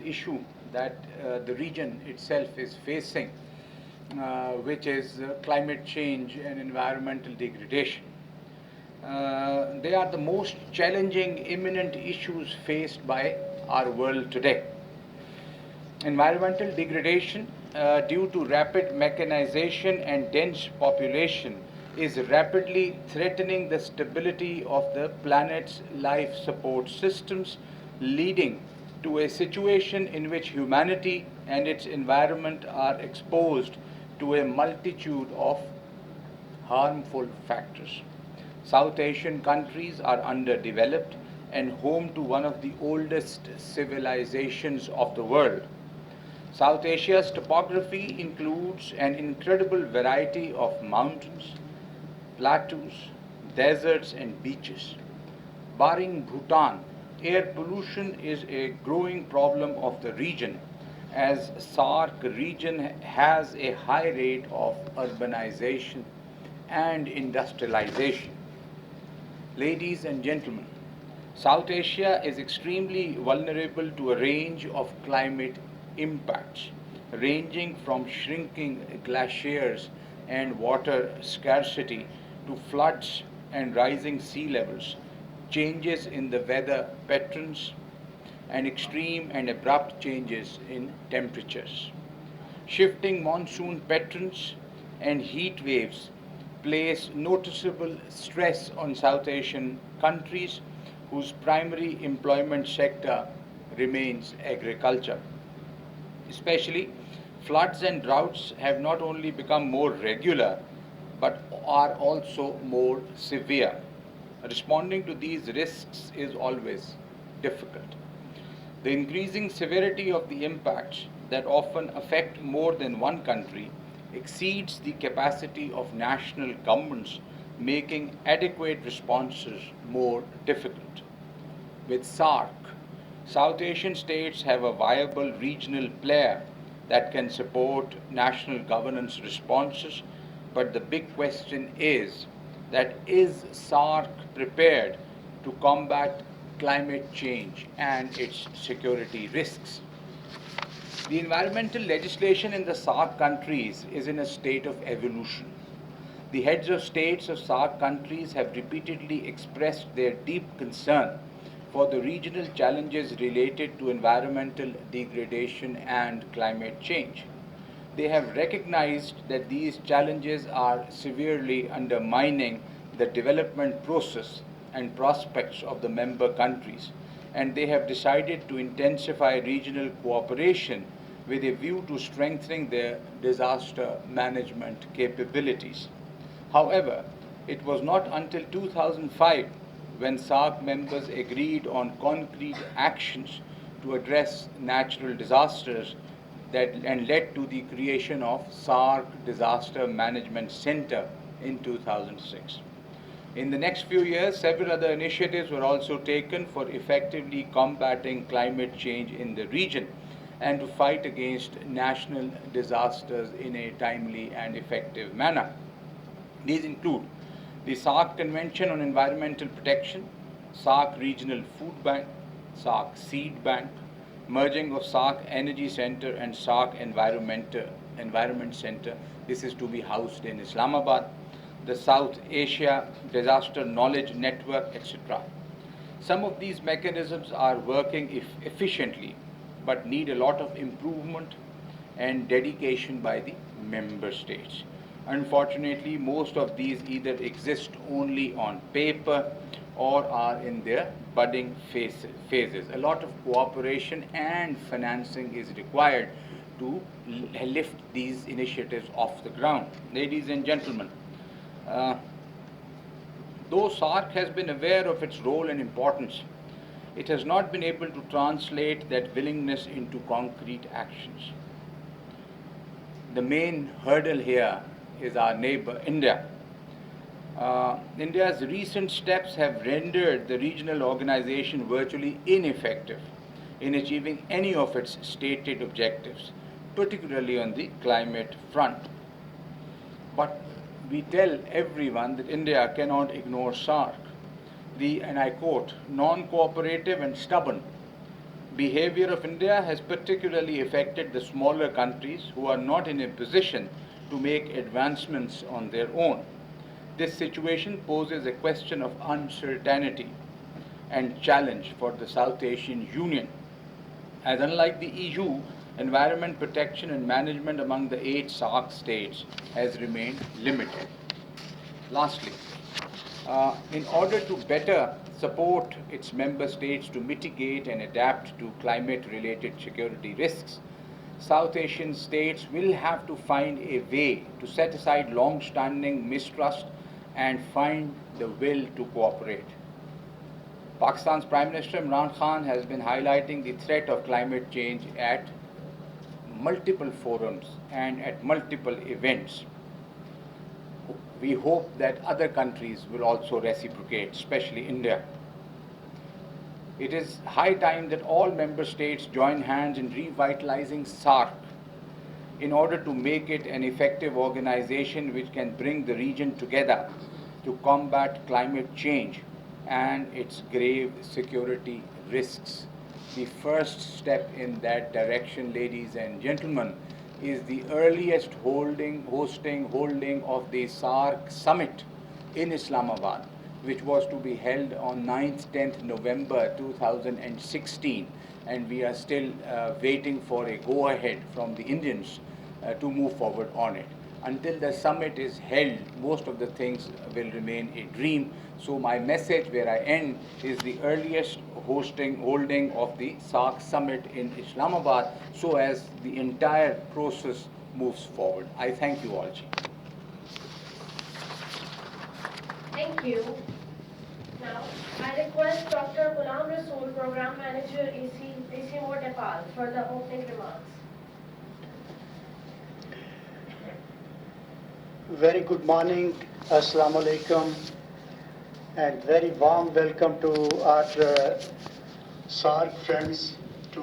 issue that the region itself is facing, which is climate change and environmental degradation. They are the most challenging imminent issues faced by our world today. Environmental degradation due to rapid mechanization and dense population is rapidly threatening the stability of the planet's life support systems, leading to a situation in which humanity and its environment are exposed to a multitude of harmful factors. South Asian countries are underdeveloped and home to one of the oldest civilizations of the world. South Asia's topography includes an incredible variety of mountains, plateaus, deserts, and beaches. Barring Bhutan, air pollution is a growing problem of the region, as SAARC region has a high rate of urbanization and industrialization. Ladies and gentlemen, South Asia is extremely vulnerable to a range of climate impacts, ranging from shrinking glaciers and water scarcity to floods and rising sea levels, changes in the weather patterns, and extreme and abrupt changes in temperatures. Shifting monsoon patterns and heat waves place noticeable stress on South Asian countries whose primary employment sector remains agriculture. Especially, floods and droughts have not only become more regular but are also more severe. Responding to these risks is always difficult. The increasing severity of the impacts that often affect more than one country exceeds the capacity of national governments, making adequate responses more difficult. With SAARC, South Asian states have a viable regional player that can support national governance responses, but the big question is SAARC prepared to combat climate change and its security risks? The environmental legislation in the SAARC countries is in a state of evolution. The heads of states of SAARC countries have repeatedly expressed their deep concern for the regional challenges related to environmental degradation and climate change. They have recognized that these challenges are severely undermining the development process and prospects of the member countries, and they have decided to intensify regional cooperation with a view to strengthening their disaster management capabilities. However, it was not until 2005 when SAARC members agreed on concrete actions to address natural disasters and led to the creation of SAARC Disaster Management Center in 2006. In the next few years, several other initiatives were also taken for effectively combating climate change in the region and to fight against national disasters in a timely and effective manner. These include the SAARC Convention on Environmental Protection, SAARC Regional Food Bank, SAARC Seed Bank, merging of SAARC Energy Center and SAARC Environment Center. This is to be housed in Islamabad, the South Asia Disaster Knowledge Network, etc. Some of these mechanisms are working efficiently but need a lot of improvement and dedication by the member states. Unfortunately, most of these either exist only on paper or are in their budding phases. A lot of cooperation and financing is required to lift these initiatives off the ground. Ladies and gentlemen, though SAARC has been aware of its role and importance, it has not been able to translate that willingness into concrete actions. The main hurdle here is our neighbor, India. India's recent steps have rendered the regional organization virtually ineffective in achieving any of its stated objectives, particularly on the climate front. But we tell everyone that India cannot ignore SAARC. The, and I quote, non-cooperative and stubborn behavior of India has particularly affected the smaller countries who are not in a position to make advancements on their own. This situation poses a question of uncertainty and challenge for the South Asian Union, as unlike the EU, environment protection and management among the 8 SAARC states has remained limited. Lastly, in order to better support its member states to mitigate and adapt to climate-related security risks, South Asian states will have to find a way to set aside long-standing mistrust and find the will to cooperate. Pakistan's Prime Minister Imran Khan has been highlighting the threat of climate change at multiple forums and at multiple events. We hope that other countries will also reciprocate, especially India. It is high time that all member states join hands in revitalizing SAARC in order to make it an effective organization which can bring the region together to combat climate change and its grave security risks. The first step in that direction, ladies and gentlemen, is the earliest hosting of the SAARC summit in Islamabad, which was to be held on 9th-10th November 2016, and we are still waiting for a go-ahead from the Indians to move forward on it. Until the summit is held, most of the things will remain a dream. So my message where I end is the earliest holding of the SAARC summit in Islamabad so as the entire process moves forward. I thank you all. Thank you. Now, I request Dr. Ghulam Rasool, Program Manager, ICIMOD Nepal, for the opening remarks. Very good morning, Assalamu alaikum, and very warm welcome to our SAARC friends to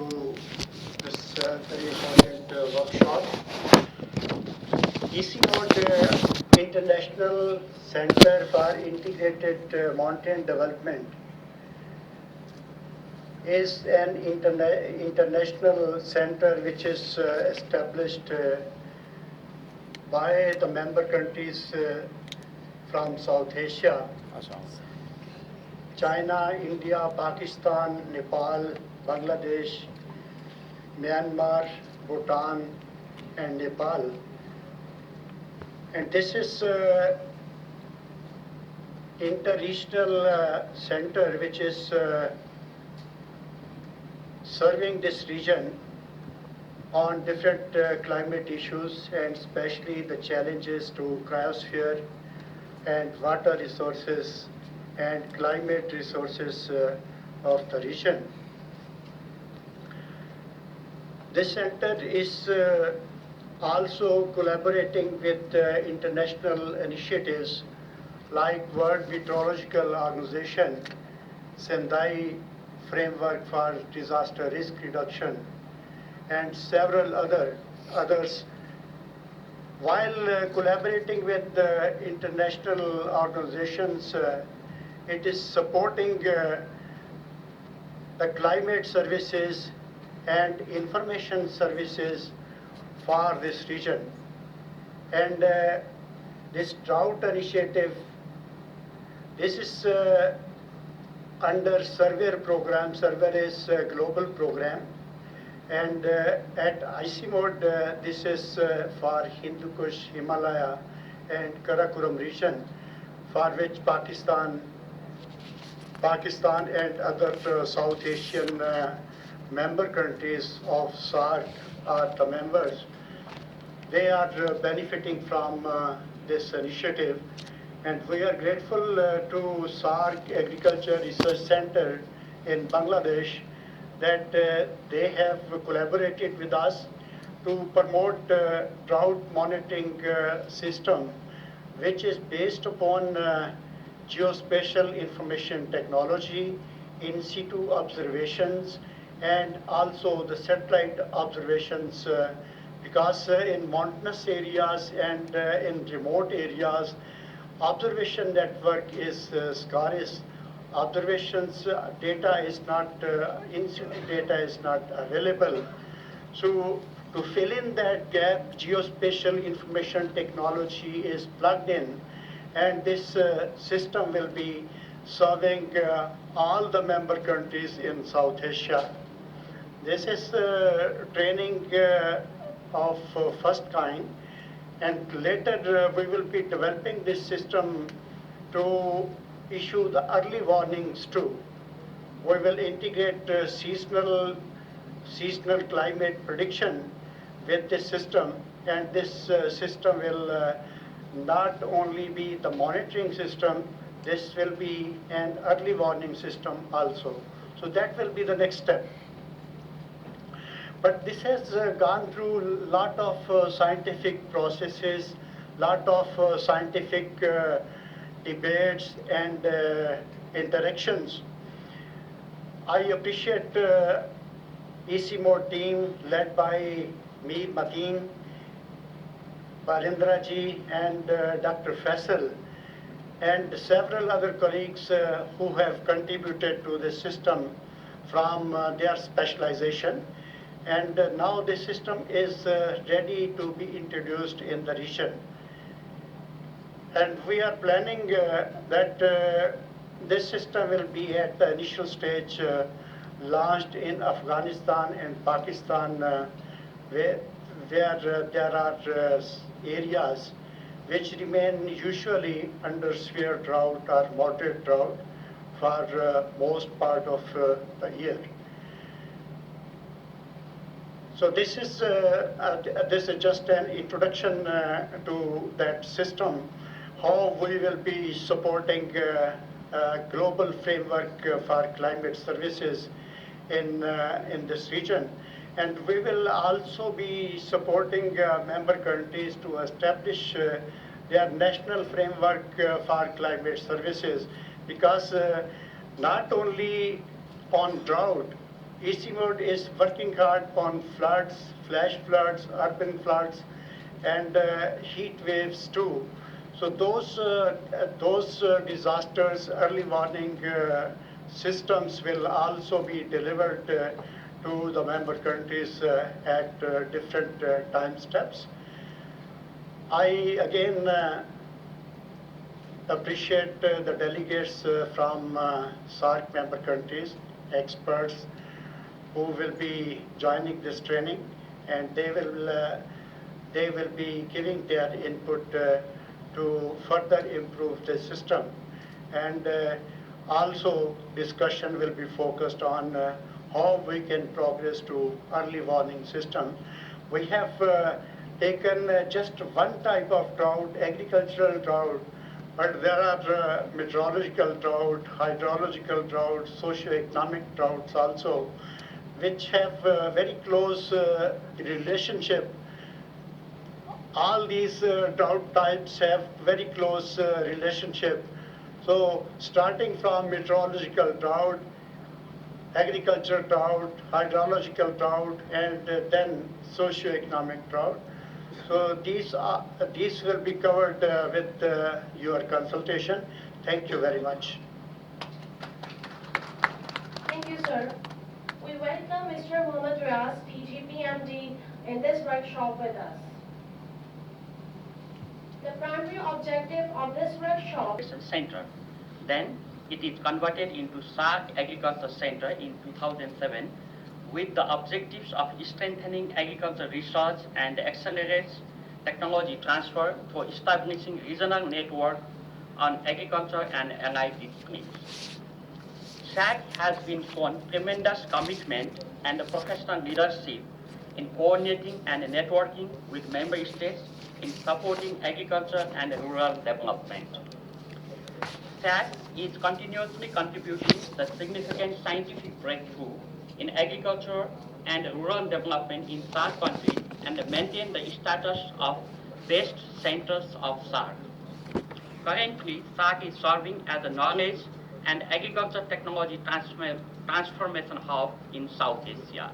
this very important workshop. ICIMOD International Center for Integrated Mountain Development is an international center which is established by the member countries from South Asia, China, India, Pakistan, Nepal, Bangladesh, Myanmar, Bhutan, and Nepal. And this is inter-regional center which is serving this region on different climate issues, and especially the challenges to cryosphere and water resources and climate resources of the region. This center is also collaborating with international initiatives like World Meteorological Organization, Sendai Framework for Disaster Risk Reduction, and several others. While collaborating with international organizations, it is supporting the climate services and information services for this region. And this Drought initiative, this is under Survey program. Survey is a global program. And at ICIMOD, this is for Hindu Kush, Himalaya, and Karakoram region, for which Pakistan and other South Asian member countries of SAARC are the members. They are benefiting from this initiative, and we are grateful to SAARC Agriculture Research Center in Bangladesh that they have collaborated with us to promote drought monitoring system, which is based upon geospatial information technology, in situ observations, and also the satellite observations, because in mountainous areas and in remote areas, observation network is scarce. observations data is not, in-situ data is not available. So to fill in that gap, geospatial information technology is plugged in, and this system will be serving all the member countries in South Asia. This is training of first kind, and later we will be developing this system to issue the early warnings too. We will integrate seasonal climate prediction with this system, and this system will not only be the monitoring system, this will be an early warning system also. So that will be the next step. But this has gone through a lot of scientific processes, lot of scientific debates and interactions. I appreciate ICIMOD team led by Mir Mateen, Parindra ji and Dr. Faisal, and several other colleagues who have contributed to the system from their specialization. And now the system is ready to be introduced in the region. And we are planning that this system will be at the initial stage launched in Afghanistan and Pakistan, where there are areas which remain usually under severe drought or moderate drought for most part of the year. So this is just an introduction to that system, how we will be supporting a global framework for climate services in this region. And we will also be supporting member countries to establish their national framework for climate services, because not only on drought, ICIMOD is working hard on floods, flash floods, urban floods, and heat waves too. So those disasters, early warning systems will also be delivered to the member countries at different time steps. I again appreciate the delegates from SAARC member countries, experts, who will be joining this training, and they will be giving their input to further improve the system. And also discussion will be focused on how we can progress to early warning system. We have taken just one type of drought, agricultural drought, but there are meteorological drought, hydrological drought, socio-economic droughts also, which have very close relationship. All these drought types have very close relationship. So starting from meteorological drought, agricultural drought, hydrological drought, and then socio-economic drought. So these will be covered with your consultation. Thank you very much. Thank you, sir. We welcome Mr. Mohammad, PGPMD, in this workshop with us. The primary objective of this workshop Center. Then it is converted into SAARC Agriculture Center in 2007 with the objectives of strengthening agriculture research and accelerates technology transfer for establishing regional network on agriculture and allied disciplines. SAARC has been shown tremendous commitment and professional leadership in coordinating and networking with member states in supporting agriculture and rural development. SAARC is continuously contributing the significant scientific breakthrough in agriculture and rural development in SAARC countries and maintain the status of best centers of SAARC. Currently, SAARC is serving as a knowledge and agriculture technology transformation hub in South Asia.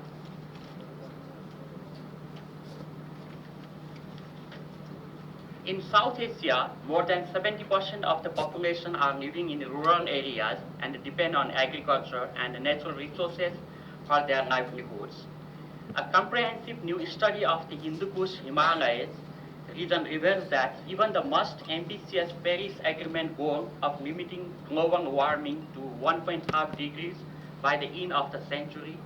In South Asia, more than 70% of the population are living in rural areas and depend on agriculture and natural resources for their livelihoods. A comprehensive new study of the Hindu Kush Himalayas region reveals that even the most ambitious Paris Agreement goal of limiting global warming to 1.5 degrees by the end of the century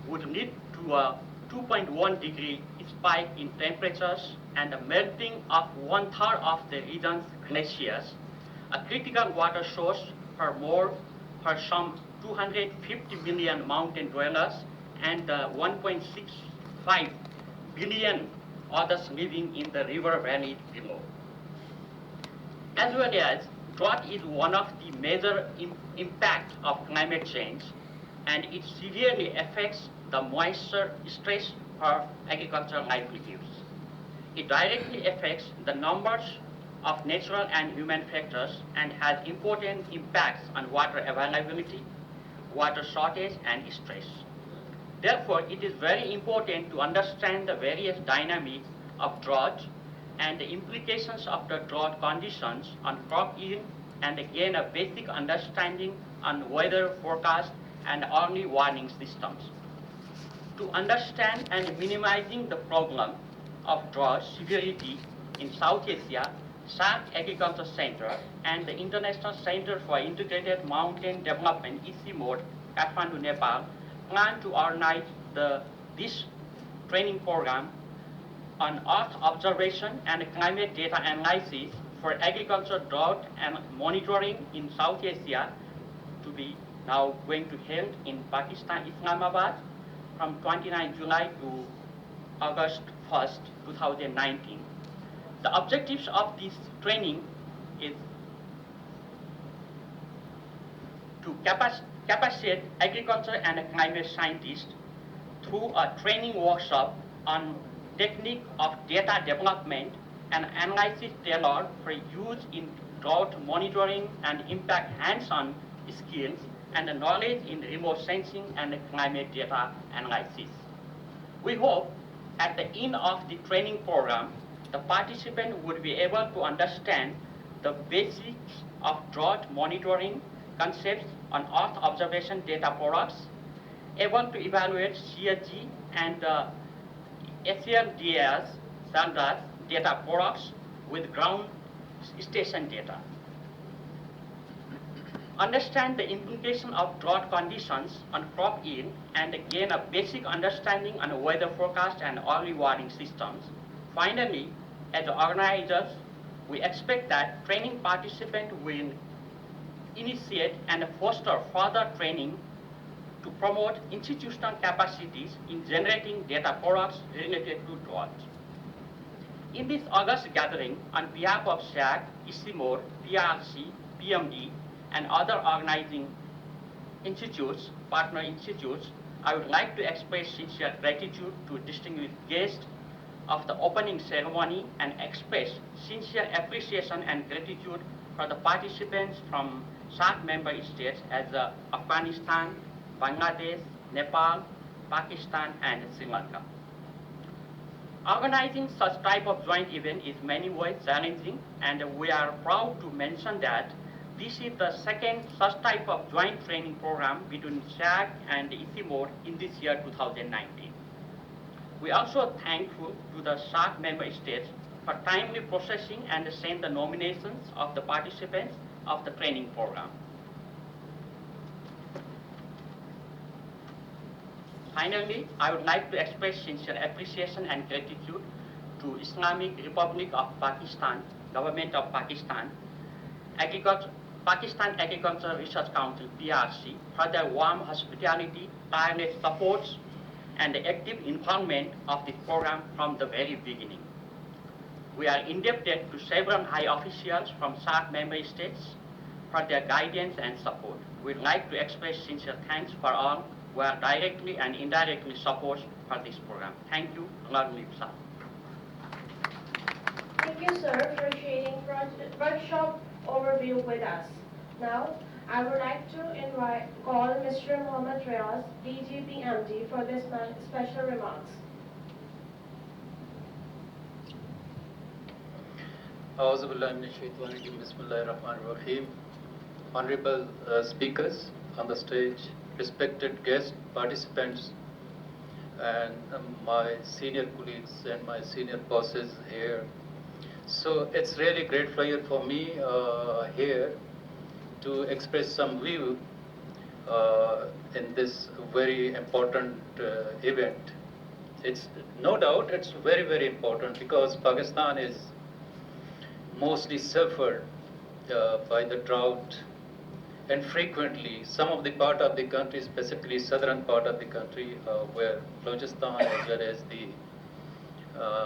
would lead to a 2.1 degree spike in temperatures and the melting of 1/3 of the region's glaciers, a critical water source for some 250 million mountain dwellers and 1.65 billion others living in the river valley below. As well as, drought is one of the major impacts of climate change, and it severely affects the moisture stress for agricultural livelihoods. It directly affects the numbers of natural and human factors and has important impacts on water availability, water shortage, and stress. Therefore, it is very important to understand the various dynamics of drought and the implications of the drought conditions on crop yield and gain a basic understanding on weather forecast and early warning systems. To understand and minimizing the problem of drought severity in South Asia, SAARC Agriculture Center and the International Center for Integrated Mountain Development, ICIMOD, Kathmandu, Nepal, plan to organize this training program on Earth observation and climate data analysis for agriculture drought and monitoring in South Asia to be now going to held in Pakistan, Islamabad from 29 July to August 1st, 2019. The objectives of this training is to capacitate agriculture and climate scientists through a training workshop on technique of data development and analysis tailored for use in drought monitoring and impact hands-on skills and knowledge in remote sensing and climate data analysis. We hope at the end of the training program, the participant would be able to understand the basics of drought monitoring concepts on Earth observation data products, able to evaluate CSG and SARDS data products with ground station data. Understand the implication of drought conditions on crop yield and gain a basic understanding on weather forecast and early warning systems. Finally, as organizers, we expect that training participants will initiate and foster further training to promote institutional capacities in generating data products related to drought. In this August gathering, on behalf of SAARC, ICIMOD, PRC, PMD, and other organizing institutes, partner institutes, I would like to express sincere gratitude to distinguished guests of the opening ceremony and express sincere appreciation and gratitude for the participants from SAARC member states as Afghanistan, Bangladesh, Nepal, Pakistan, and Sri Lanka. Organizing such type of joint event is many ways challenging, and we are proud to mention that this is the second such type of joint training program between SAARC and ICIMOD in this year 2019. We are also thankful to the SAARC member states for timely processing and send the nominations of the participants of the training program. Finally, I would like to express sincere appreciation and gratitude to Islamic Republic of Pakistan, Government of Pakistan, Pakistan Agriculture Research Council, PRC, for their warm hospitality, tireless support, and the active involvement of this program from the very beginning. We are indebted to several high officials from SAARC member states for their guidance and support. We'd like to express sincere thanks for all who are directly and indirectly support for this program. Thank you. Long live SAARC. Thank you, sir, for sharing workshop overview with us. Now, I would like to call Mr. Mohammad, DGPMD, for this special remarks. Bismillahirrahmanirrahim. Honorable speakers on the stage, respected guests, participants, and my senior colleagues and my senior bosses here. So it's really great pleasure for me here to express some view in this very important event. It's no doubt it's very, very important because Pakistan is mostly suffered by the drought, and frequently some of the part of the country, specifically southern part of the country, where Balochistan as well as the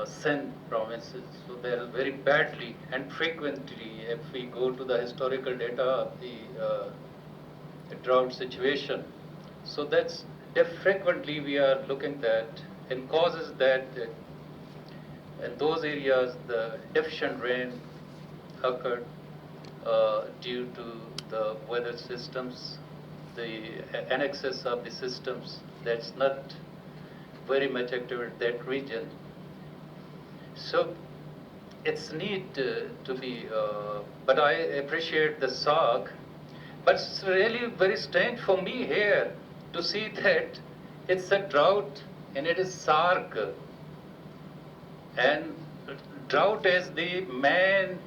Sindh provinces, so they are very badly and frequently, if we go to the historical data of the drought situation, so that's frequently we are looking at and causes that in those areas the deficient rain occurred due to the weather systems, the annexes of the systems that's not very much active in that region. So it's need to be, but I appreciate the SAARC, but it's really very strange for me here to see that it's a drought and it is SAARC. And drought is the main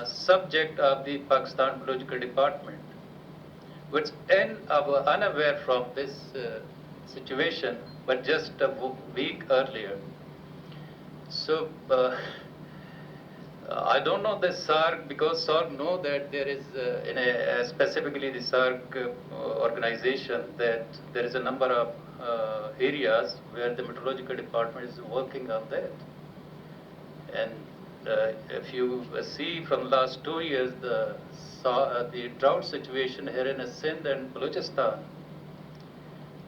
subject of the Pakistan Meteorological Department, which unaware from this situation, but just a week earlier. So I don't know the SAARC because SAARC know that there is specifically the SAARC organization, that there is a number of areas where the meteorological department is working on that. And if you see from last 2 years the drought situation here in Sindh and Balochistan,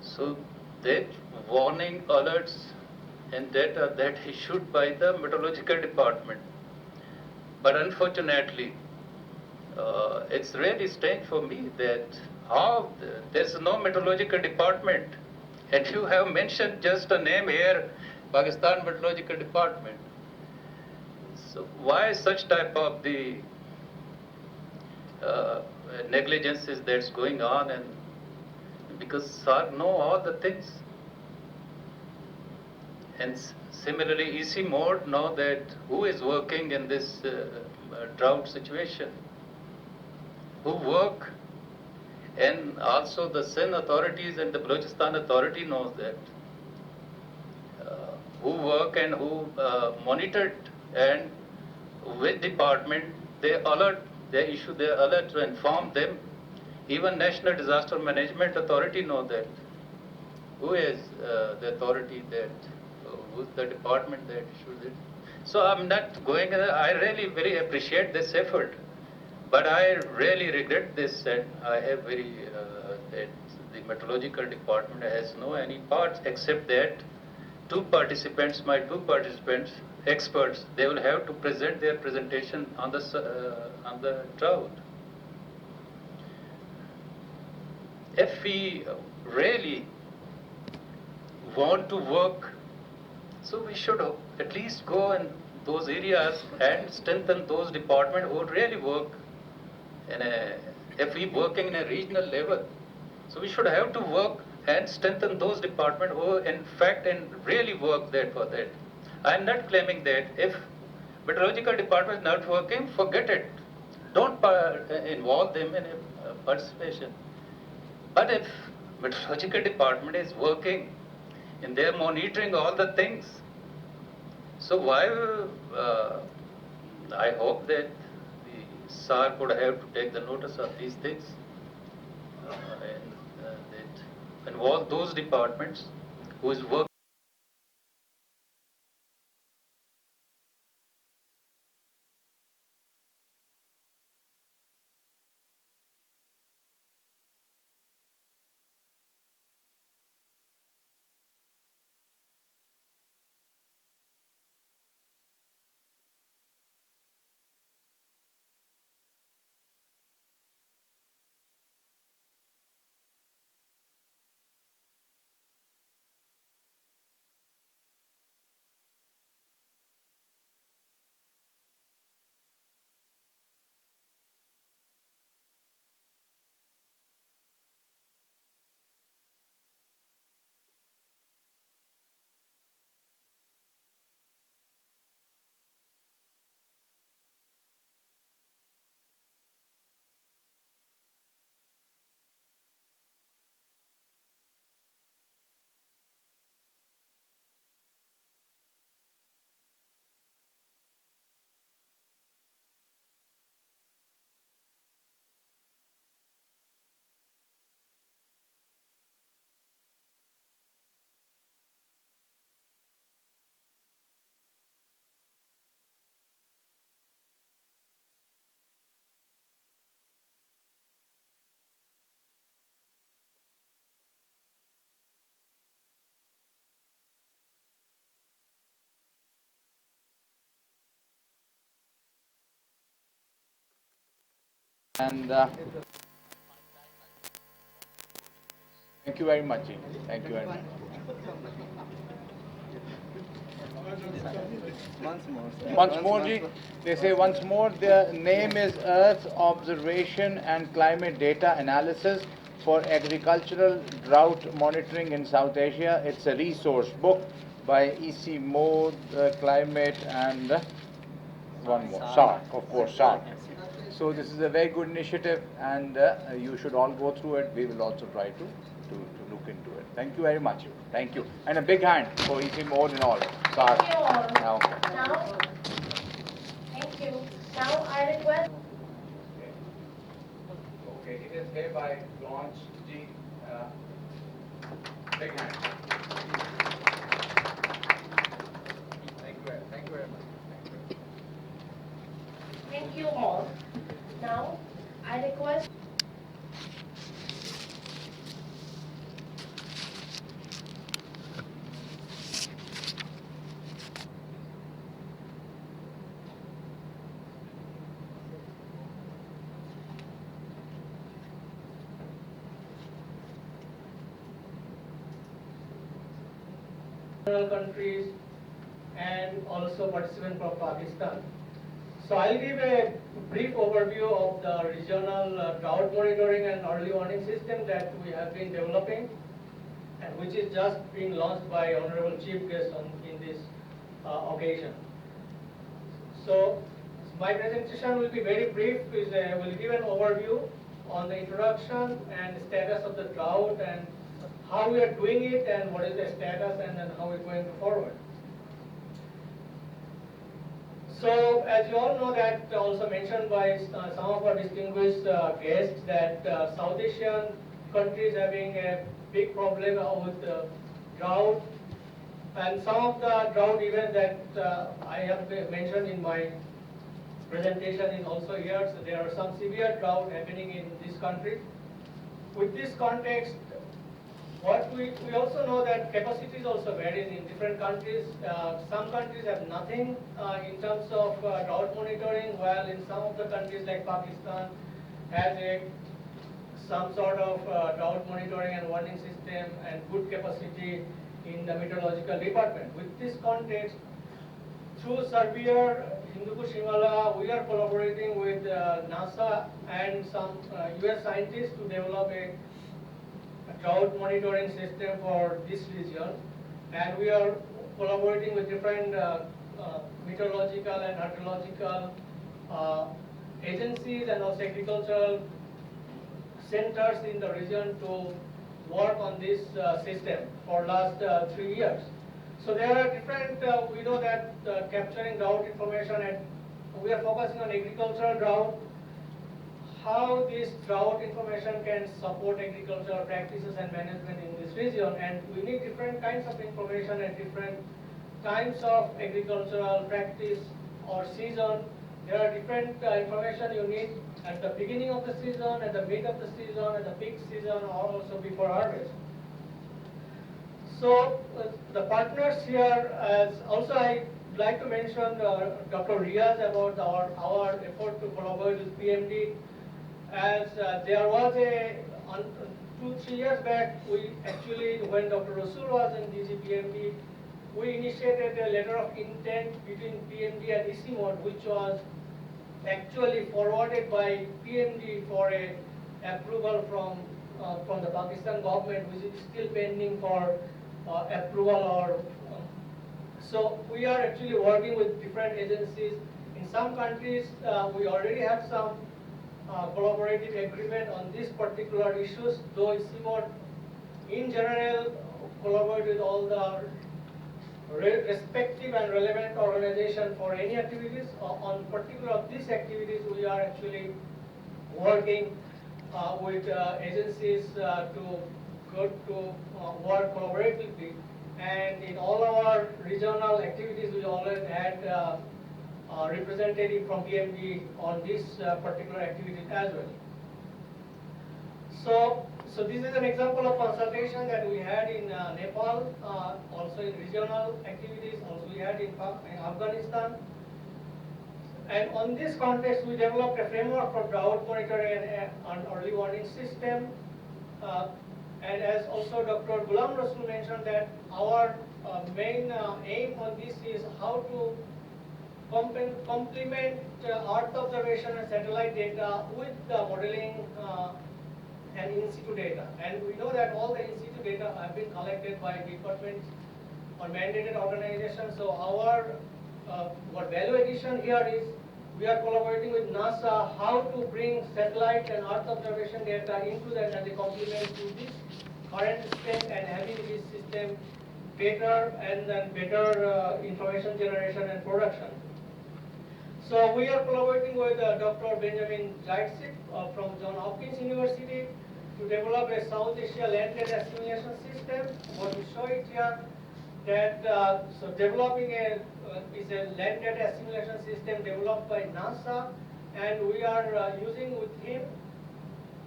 so that warning alerts and data that issued by the meteorological department. But unfortunately, it's really strange for me that how there's no meteorological department, and you have mentioned just a name here, Pakistan Meteorological Department. So why such type of the negligences that's going on? And because SAARC know all the things, and similarly ICIMOD know that who is working in this drought situation, who work, and also the Sindh authorities and the Balochistan authority knows that who work and who monitored, and which department they alert, they issue their alert to inform them. Even National Disaster Management Authority know that who is the authority that who's the department that issues it. So I'm not going. I really very appreciate this effort, but I really regret this, and I have very that the meteorological department has no any parts except that my two participants, experts, they will have to present their presentation on the drought. If we really want to work, so we should at least go in those areas and strengthen those departments who really work if we working in a regional level. So we should have to work and strengthen those departments who in fact and really work there for that. I am not claiming that if meteorological department is not working, forget it. Don't involve them in participation. But if meteorological department is working and they are monitoring all the things, so why I hope that the SAARC would have to take the notice of these things and that involve those departments who is working. And thank you very much, Ji. Thank you very much. Once more, Ji. They say once more, the name is Earth Observation and Climate Data Analysis for Agricultural Drought Monitoring in South Asia. It's a resource book by ICIMOD, Climate, and one more, SAARC, of course, SAARC. So this is a very good initiative, and you should all go through it. We will also try to look into it. Thank you very much. Thank you. And a big hand for ICIMOD and all. SAARC. Thank you all. Now, Thank you. Now I request. okay, it is hereby launched. Ji, big hand. Thank you very much. Thank you all. Now I request. Countries and also participants from Pakistan. So I'll give a brief overview of the regional drought monitoring and early warning system that we have been developing, and which is just being launched by Honorable Chief Guest in this occasion. So my presentation will be very brief. Will give an overview on the introduction and status of the drought and how we are doing it and what is the status and then how we're going forward. So as you all know, that also mentioned by some of our distinguished guests, that South Asian countries having a big problem with drought, and some of the drought events that I have mentioned in my presentation is also here. So there are some severe drought happening in this country. With this context, what we also know that capacities also varies in different countries. Some countries have nothing in terms of drought monitoring, while in some of the countries like Pakistan has some sort of drought monitoring and warning system and good capacity in the meteorological department. With this context, through Surveyor Hindukush-Shimala, we are collaborating with NASA and some US scientists to develop a drought monitoring system for this region, and we are collaborating with different meteorological and hydrological agencies and also agricultural centers in the region to work on this system for last 3 years. So there are different, we know that capturing drought information, and we are focusing on agricultural drought, how this drought information can support agricultural practices and management in this region. And we need different kinds of information at different times of agricultural practice or season. There are different information you need at the beginning of the season, at the mid of the season, at the peak season, or also before harvest. So the partners here, as also I like to mention Dr. Riaz about our effort to collaborate with PMD. As there was 2-3 years back, we actually, when Dr. Rasul was in DGPMD, we initiated a letter of intent between PMD and ICIMOD, which was actually forwarded by PMD for a approval from the Pakistan government, which is still pending for approval. Or so we are actually working with different agencies. In some countries, we already have some collaborative agreement on these particular issues, though ICIMOD in general collaborate with all the respective and relevant organizations for any activities. On particular of these activities, we are actually working with agencies to work collaboratively. And in all our regional activities, we always had representative from PMD on this particular activity as well. So this is an example of consultation that we had in Nepal, also in regional activities, also we had in Afghanistan. And on this context, we developed a framework for drought monitoring and early warning system. And as also Dr. Ghulam Rasul mentioned, that our main aim on this is how to complement Earth observation and satellite data with the modeling and in situ data. And we know that all the in situ data have been collected by departments or mandated organizations. So our what value addition here is we are collaborating with NASA how to bring satellite and Earth observation data into that as a complement to this current system and having this system better and then better information generation and production. So we are collaborating with Dr. Benjamin Zaitsev from Johns Hopkins University to develop a South Asia land data assimilation system. What we show it here, that so developing is a land data assimilation system developed by NASA, and we are using with him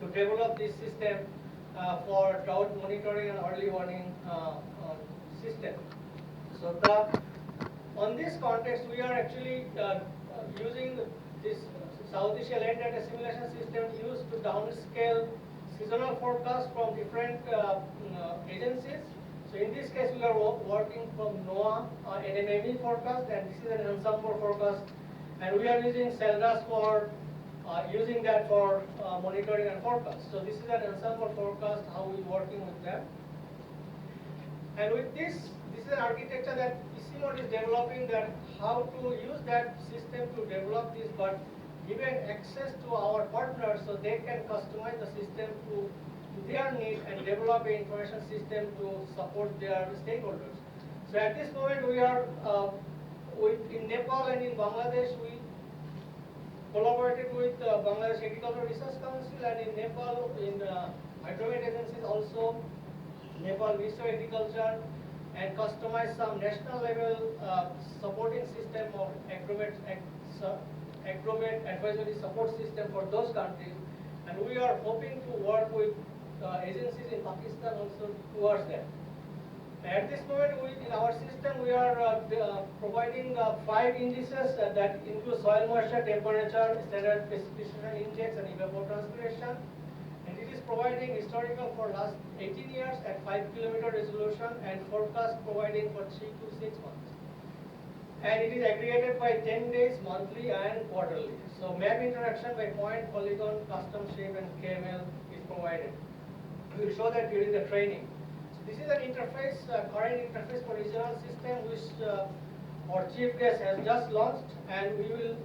to develop this system for drought monitoring and early warning system. So on this context, we are actually using this South Asia land data assimilation system used to downscale seasonal forecast from different agencies. So in this case, we are working from NOAA NMME forecast, and this is an ensemble forecast, and we are using CELDAS for using that for monitoring and forecast. So this is an ensemble forecast, how we working with that. And with this is an architecture that ICIMOD is developing, that how to use that system to develop this, but giving access to our partners so they can customize the system to their need and develop an information system to support their stakeholders. So at this moment we are in Nepal and in Bangladesh, we collaborated with Bangladesh Agriculture Research Council, and in Nepal in hydromet agencies also, Nepal Ministry of Agriculture, and customize some national level supporting system of agromet advisory support system for those countries, and we are hoping to work with agencies in Pakistan also towards that. At this moment, in our system, we are providing 5 indices that include soil moisture, temperature, standard precipitation index, and evapotranspiration. And it is providing historical for last 18 years at 5-kilometer resolution, and forecast providing for 3 to 6 months. And it is aggregated by 10 days, monthly and quarterly. So map interaction by point, polygon, custom shape, and KML is provided. We will show that during the training. So this is an interface, current interface for regional system, which our chief guest has just launched, and we will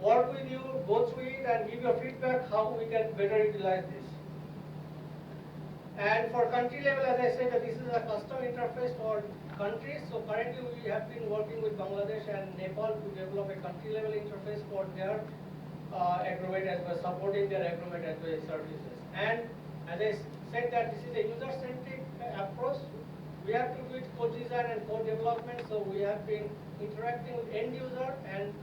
work with you, go through it, and give your feedback how we can better utilize this. And for country level, as I said, that this is a custom interface for countries. So currently we have been working with Bangladesh and Nepal to develop a country level interface for their agromet as well, supporting their agromet as well as services. And as I said, that this is a user-centric approach. We have to do it co-design and co-development. So we have been interacting with end user and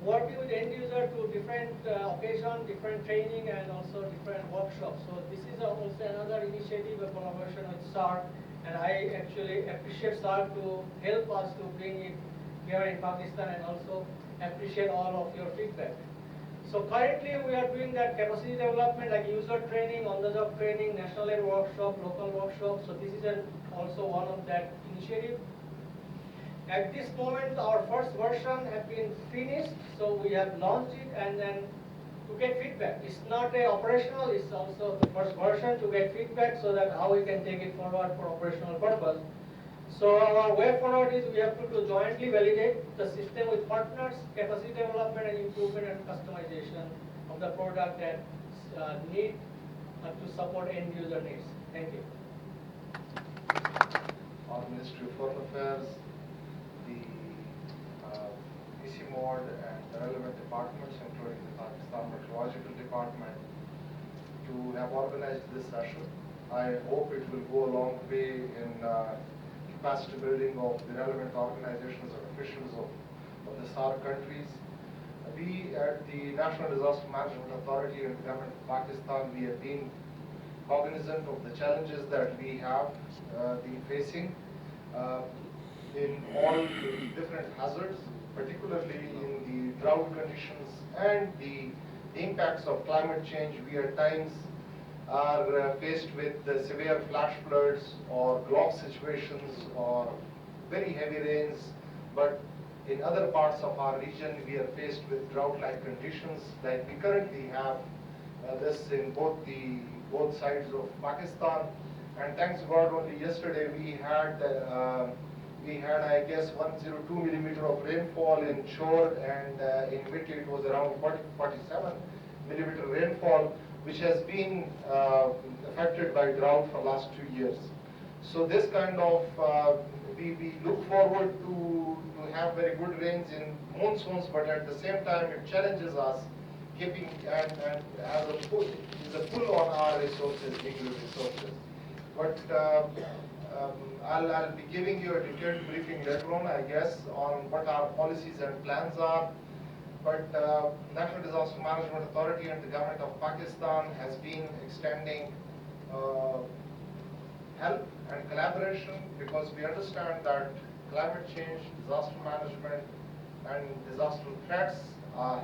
working with end user to different occasion, different training, and also different workshops. So this is also another initiative, a collaboration with SAARC, and I actually appreciate SAARC to help us to bring it here in Pakistan, and also appreciate all of your feedback. So currently we are doing that capacity development, like user training, on-the-job training, national level workshop, local workshop. So this is also one of that initiative. At this moment, our first version has been finished, so we have launched it, and then to get feedback. It's not operational, it's also the first version to get feedback so that how we can take it forward for operational purpose. So our way forward is we have to jointly validate the system with partners, capacity development and improvement and customization of the product that need to support end user needs. Thank you. Our Ministry of Foreign Affairs, the ICIMOD, and the relevant departments, including the Pakistan Meteorological Department, to have organized this session. I hope it will go a long way in capacity building of the relevant organizations or officials of the SAARC countries. We at the National Disaster Management Authority and the government of Pakistan, we have been cognizant of the challenges that we have been facing. in all the different hazards, particularly in the drought conditions and the impacts of climate change. We at times are faced with severe flash floods or drought situations or very heavy rains, but in other parts of our region we are faced with drought-like conditions like we currently have this in both sides of Pakistan. And thanks God, only yesterday we had I guess 102 millimeter of rainfall in Shore, and in Mitti it was around 47 millimeter rainfall, which has been affected by drought for the last 2 years. So this kind of, we look forward to have very good rains in monsoons, but at the same time it challenges us keeping and has a pull on our resources, legal resources. But I'll be giving you a detailed briefing later on, I guess, on what our policies and plans are. But National Disaster Management Authority and the government of Pakistan has been extending help and collaboration, because we understand that climate change, disaster management, and disaster threats are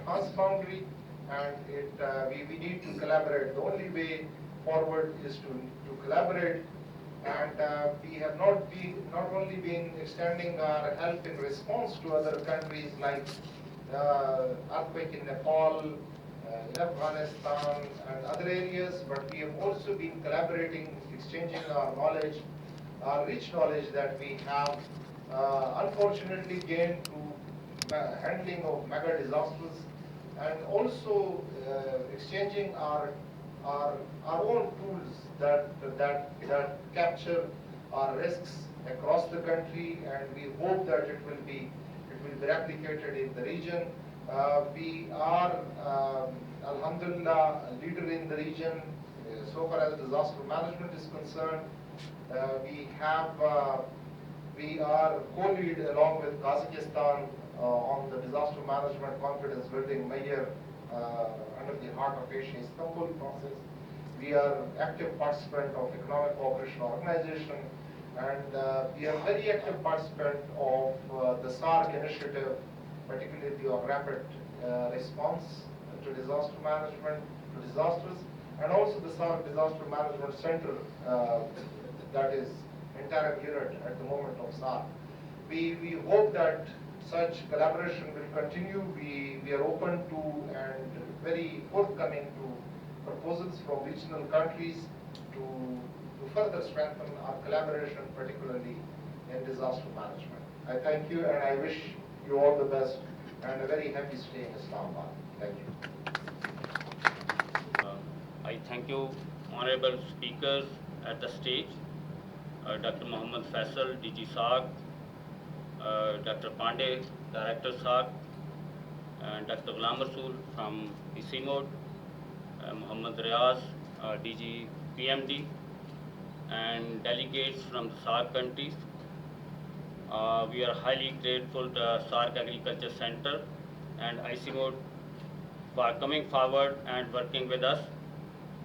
transboundary, and we need to collaborate. The only way forward is to collaborate. And we have not only been extending our help in response to other countries like earthquake in Nepal, in Afghanistan and other areas, but we have also been collaborating, exchanging our knowledge, our rich knowledge that we have unfortunately gained through handling of mega disasters, and also exchanging our own tools that capture our risks across the country, and we hope that it will be replicated in the region. We are, alhamdulillah, a leader in the region so far as disaster management is concerned. We are co-lead along with Kazakhstan on the disaster management confidence building major under the Heart of Asia Istanbul process. We are active participant of Economic Cooperation Organization, and we are very active participant of the SAARC initiative, particularly the rapid response to disaster management, to disasters, and also the SAARC Disaster Management Center that is entire unit at the moment of SAARC. We hope that such collaboration will continue. We are open to and very forthcoming to proposals from regional countries to further strengthen our collaboration, particularly in disaster management. I thank you, and I wish you all the best and a very happy stay in Islamabad. Thank you. I thank you, honorable speakers at the stage, Dr. Mohammad Faisal, DG SAARC, Dr. Pandey, Director SAARC, and Dr. Ghulam Rasool from ICIMOD, Mohammad Riaz, DG PMD, and delegates from the SAARC countries. We are highly grateful to SAARC Agriculture Center and ICIMOD for coming forward and working with us.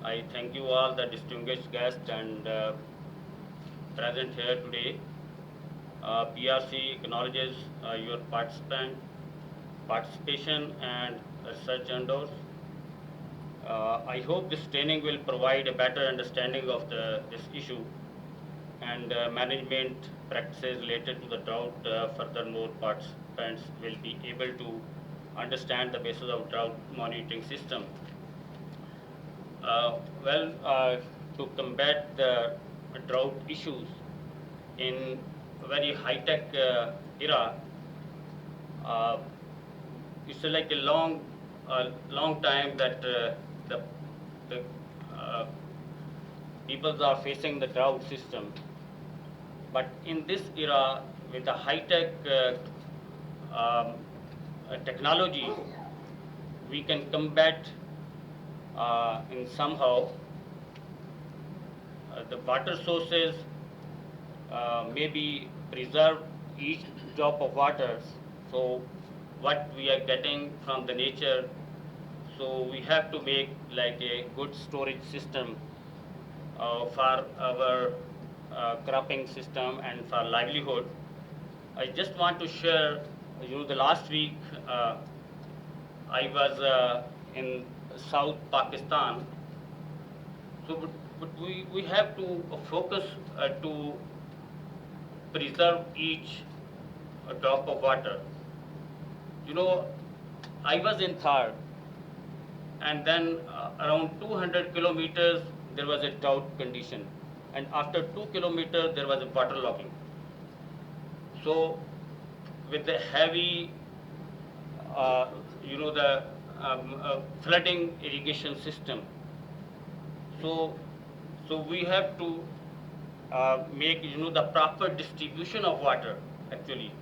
I thank you all, the distinguished guests and present here today. PRC acknowledges your participation and research endeavors. I hope this training will provide a better understanding of this issue and management practices related to the drought. Furthermore, participants will be able to understand the basis of drought monitoring system. To combat the drought issues in a very high-tech era, it's like a long time that the peoples are facing the drought system. But in this era, with the high-tech technology, we can combat in somehow the water sources may be preserved each drop of water. So what we are getting from the nature, so we have to make like a good storage system for our cropping system and for livelihood. I just want to share, the last week I was in South Pakistan. So, but we have to focus to preserve each drop of water. I was in Thar, and then around 200 kilometers there was a drought condition, and after 2 kilometers there was a waterlogging. So, with the heavy, the flooding irrigation system, so we have to make the proper distribution of water actually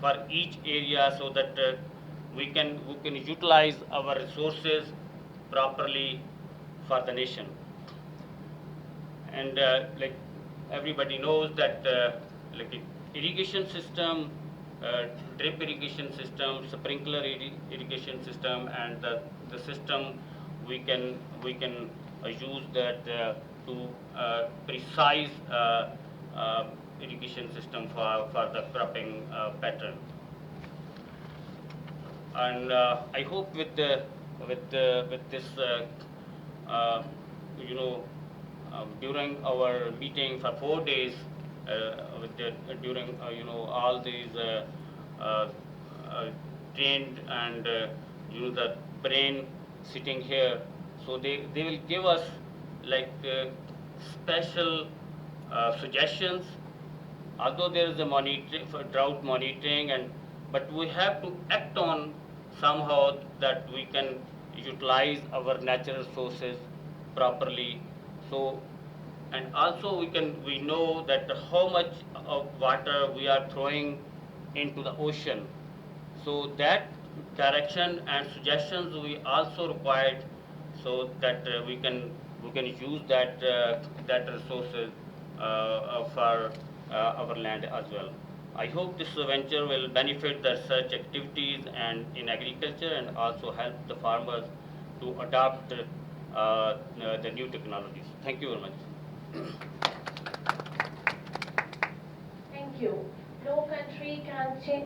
for each area, so that we can utilize our resources properly for the nation. And like everybody knows that like irrigation system, drip irrigation system, sprinkler irrigation system, and the system we can use that to precise irrigation system for the cropping pattern. And I hope with this during our meeting for 4 days, during all these trained and the brain sitting here, so they will give us like special suggestions. Although there is a monitoring for drought monitoring, but we have to act on somehow that we can utilize our natural resources properly. So, and also we know that how much of water we are throwing into the ocean. So that direction and suggestions we also required, so that we can use that resources for our land as well. I hope this venture will benefit the research activities and in agriculture, and also help the farmers to adopt the new technologies. Thank you very much. Thank you. No country can change